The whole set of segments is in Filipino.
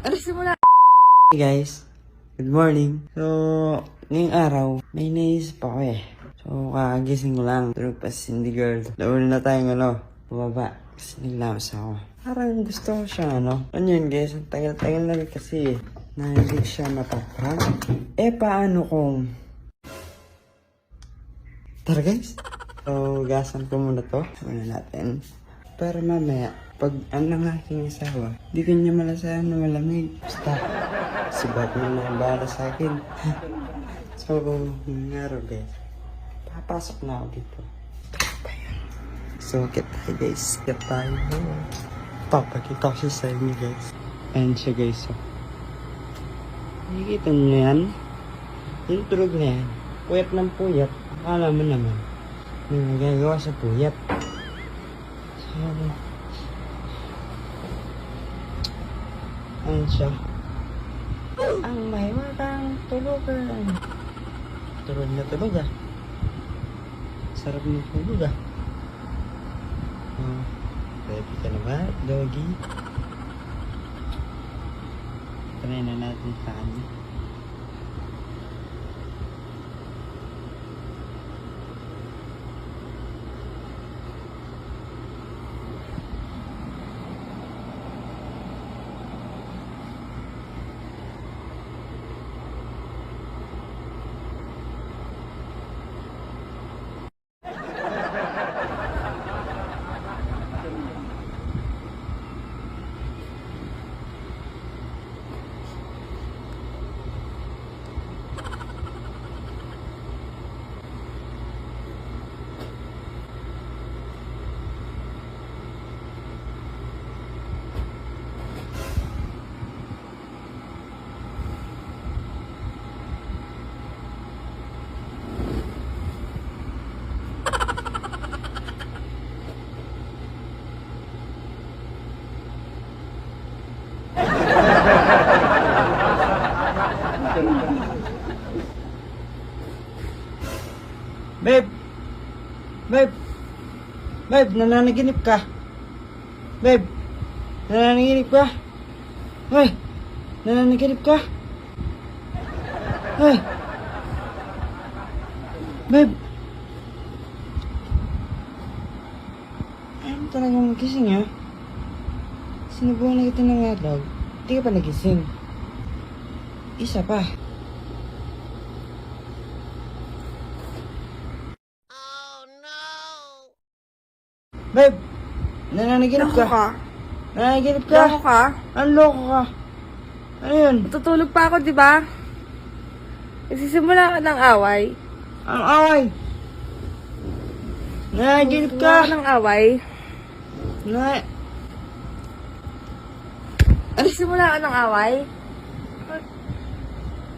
Ano simula? Hey guys, good morning. So, ngayong araw, may naisip ako eh. So, kakagising ko lang. Tulog pa si Cindy girl. Nauna na tayong bumaba. Kasi naglamas ako. Parang gusto ko siya Ano yun guys, ang tagal-tagal na rin kasi na hindi siya napaprank. Paano kung... Tara guys. So, gasan ko muna to. Muna natin. Para mamaya, pag ang aking asawa, di ko niya malasahan na malamig. Basta, si Batman na ang bahala sa akin. So, ngaro guys. Papasok na ako dito. So, get tayo guys. Get tayo. Papakita ko siya sa inyo guys. Ayan siya guys. So, nakikita niyo yan? Yung tulog na yan. Puyat ng puyat. Akala mo naman. May magagawa sa puyat. So, ayan siya. Ang mahiwagang tulugan. Tulog na tulog ah. Sarap ng tulog ah. Ready ka na ba, doggy? Try na natin sa kanya. Babe! Babe! Babe, nananaginip ka? Babe! Nananaginip ka? Hoy! Nananaginip ka? Hoy! Babe! Ano talagang magising ha? Sinubukan na kita ng adlog. Hindi ka pa nagising. Isa pa. Babe, nananaginip Loko ka? ka? Nananaginip ka? Loko ka? Ano loko ka? Ano yun? Tutulog pa ako, di ba? Nagsisimula ka ng away. Ang away? Nananaginip Nagsisimula ka? ka ng away. Nagsisimula ka ng away?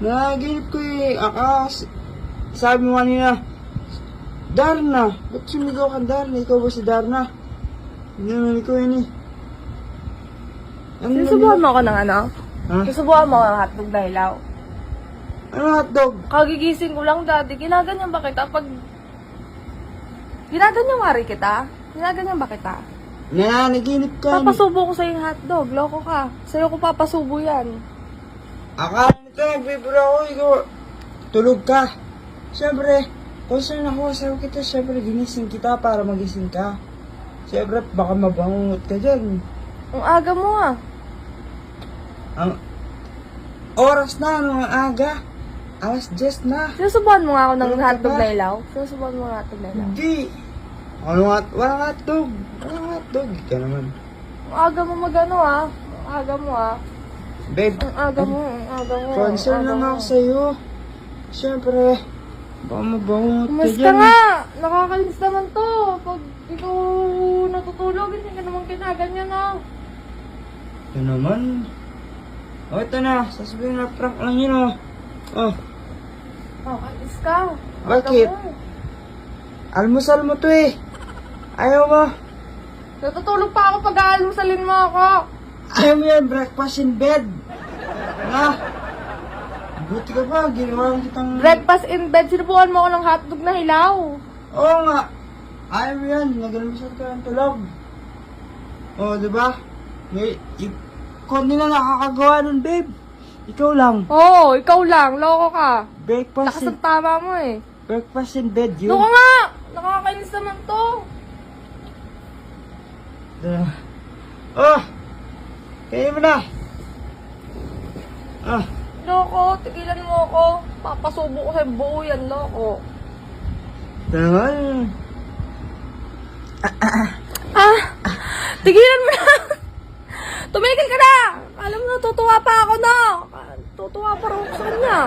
Nananaginip ko eh. Sabi mo kanina, Darna, ba't sumigaw ka Darna? Ikaw ba si Darna? Hindi naman ikaw yun eh. Sinusubukan mo ako ng ano? Ha? Sinusubukan mo ako ng hotdog na hilaw. Ano hotdog? Kagigising ko lang dati. Ginaganyan ba kita pag... Ginaganyan nga rin kita? Ginaganyan ba kita? Nananaginip ka. Papasubo ko sa'yo yung hotdog. Loko ka. Sa'yo ko papasubo yan. Akala nito nagbibiro ako, ikaw. Tulog ka. Siyempre, kung saan ako asawa kita, siyempre ginising kita para magising ka. Siyempre, baka mabangungot ka dyan. Ang aga mo ah. Ang oras na, mga aga. Alas 10 na. Sinusubukan mo nga ako ng Tulog ka hotdog ba? na ilaw? Sinusubukan mo nga hotdog na ilaw? Hindi. Walang hotdog. Walang hotdog. Ika naman. Ang aga mo magano ah. Ang aga mo ah. Babe, Ang aga mo. Ang aga mo. concern ang aga lang mo. ako sa'yo. Siyempre, baka mabangungot ka Kumusta dyan. nga? Nakakalinis naman to. Pag ikaw natutulog, hindi ka naman kinaganyan ah. Ito naman. O, ito na. Sasabihin na prank lang yun, oh. Oh, Oh, alis ka. Ang Bakit? aga mo. almusal mo to eh. Ayaw mo. Natutulog pa ako pag aalmusalin mo ako. Ayaw mo yan, breakfast in bed. Na. Buti ka pa, ginawa kitang... Breakfast in bed. Sinubukan mo ako ng hotdog na hilaw. Oo nga. Ayaw mo yan, nag-almusal ka ng tulog. Oo, diba? May... konti na nakakagawa nun, babe. Ikaw lang. Oo, ikaw lang. Loko ka. Breakfast Lakas ng tama mo eh. breakfast in bed yun. Loko nga! Nakakainis naman to. Oh! Kaya mo na. Ah, Loko, tigilan mo ako. Papasubo ko sa buo yan, loko. naman. Tigilan mo na! Tumigil ka na! Alam mo, tutuwa pa ako na. Tutuwa pa rin ako sa kanya.